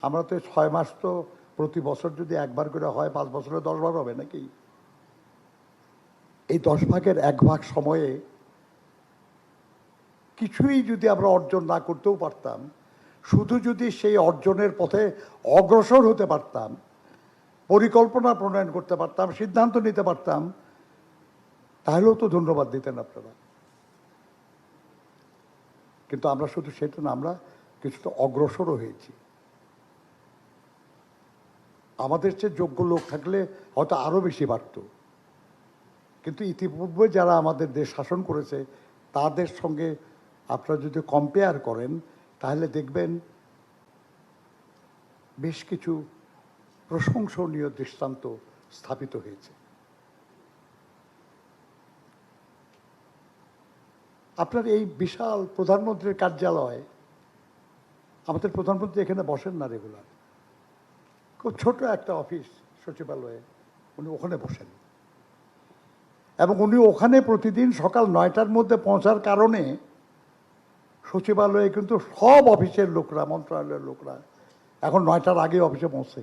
আমরা তো 6 মাস তো প্রতি বছর যদি একবার করে হয় 5 বছরে 10 বার হবে নাকি? এই 10 ভাগের 1 ভাগ সময়ে কিছুই যদি আমরা অর্জন না করতেও পারতাম, শুধু যদি সেই অর্জনের পথে অগ্রসর হতে পারতাম, পরিকল্পনা প্রণয়ন করতে পারতাম, সিদ্ধান্ত নিতে পারতাম, তাহলেও তো ধন্যবাদ দিতেন আপনারা। কিন্তু আমরা শুধু সেটা না, আমরা কিছুটা অগ্রসরও হয়েছি। আমাদের চেয়ে যোগ্য লোক থাকলে হয়তো আরও বেশি বাড়ত, কিন্তু ইতিপূর্বে যারা আমাদের দেশ শাসন করেছে তাদের সঙ্গে আপনারা যদি কম্পেয়ার করেন তাহলে দেখবেন বেশ কিছু প্রশংসনীয় দৃষ্টান্ত স্থাপিত হয়েছে। আপনার এই বিশাল প্রধানমন্ত্রীর কার্যালয়, আমাদের প্রধানমন্ত্রী এখানে বসেন না রেগুলার, খুব ছোট একটা অফিস সচিবালয়ে, উনি ওখানে বসেন এবং উনি ওখানে প্রতিদিন সকাল 9টার মধ্যে পৌঁছার কারণে সচিবালয়ে কিন্তু সব অফিসের লোকরা, মন্ত্রণালয়ের লোকরা এখন 9টার আগে অফিসে পৌঁছে।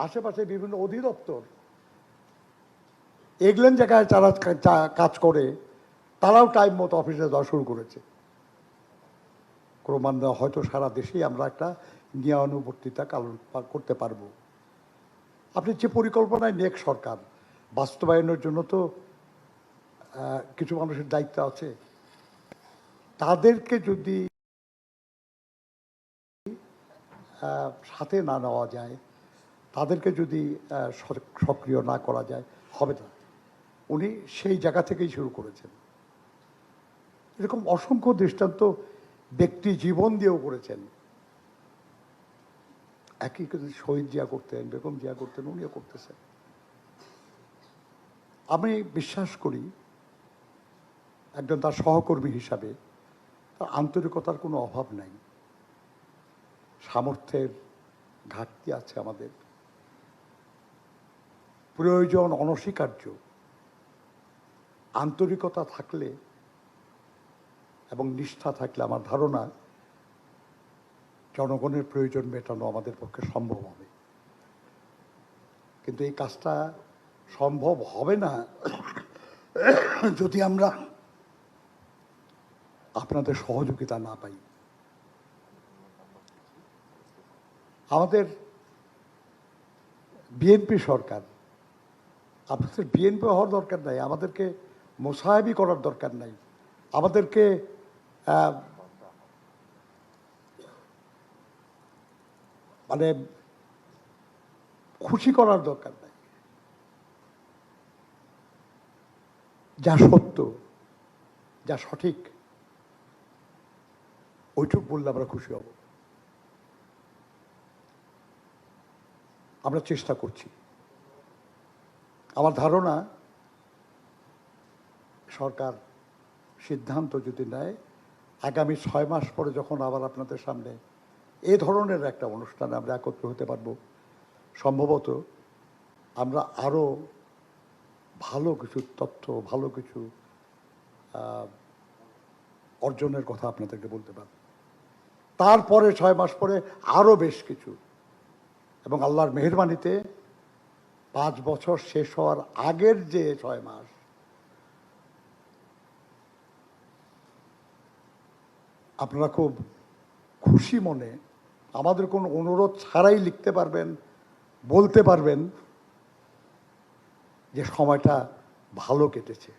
আশেপাশে বিভিন্ন অধিদপ্তর এগলেন জায়গায় যারা কাজ করে তারাও টাইম মতো অফিসে যাওয়া শুরু করেছে। ক্রমান্বয়ে হয়তো সারা দেশেই আমরা একটা নিয়মানুবর্তিতা করতে পারবো। আপনি যে পরিকল্পনায় নেক সরকার বাস্তবায়নের জন্য তো কিছু মানুষের দায়িত্ব আছে, তাদেরকে যদি সাথে না নেওয়া যায়, তাদেরকে যদি সক্রিয় না করা যায়, হবে না। উনি সেই জায়গা থেকেই শুরু করেছেন। এরকম অসংখ্য দৃষ্টান্ত ব্যক্তি জীবন দিয়েও করেছেন। একই কথা শহীদ জিয়া করতেন, বেগম জিয়া করতেন, উনিও করতেছেন। আমি বিশ্বাস করি একজন তার সহকর্মী হিসাবে তার আন্তরিকতার কোনো অভাব নাই। সামর্থ্যের ঘাটতি আছে আমাদের, প্রয়োজন অনস্বীকার্য। আন্তরিকতা থাকলে এবং নিষ্ঠা থাকলে আমার ধারণা জনগণের প্রয়োজন মেটানো আমাদের পক্ষে সম্ভব হবে। কিন্তু এই কাজটা সম্ভব হবে না যদি আমরা আপনাদের সহযোগিতা না পাই। আমাদের বিএনপি সরকার, আপনাদের বিএনপি হওয়ার দরকার নাই, আমাদেরকে মোসাহেবি করার দরকার নাই, আমাদেরকে মানে খুশি করার দরকার নাই। যা সত্য, যা সঠিক, ওইটুক বললে আমরা খুশি হব। আমরা চেষ্টা করছি। আমার ধারণা সরকার সিদ্ধান্ত যদি নেয়, আগামী 6 মাস পরে যখন আবার আপনাদের সামনে এ ধরনের একটা অনুষ্ঠানে আমরা একত্র হতে পারবো, সম্ভবত আমরা আরও ভালো কিছু তথ্য, ভালো কিছু অর্জনের কথা আপনাদেরকে বলতে পারব। তারপরে 6 মাস পরে আরও বেশ কিছু, এবং আল্লাহর মেহেরবানিতে 5 বছর শেষ হওয়ার আগের যে 6 মাস, আপনারা খুব খুশি মনে আমাদের কোনো অনুরোধ ছাড়াই লিখতে পারবেন, বলতে পারবেন যে সময়টা ভালো কেটেছে।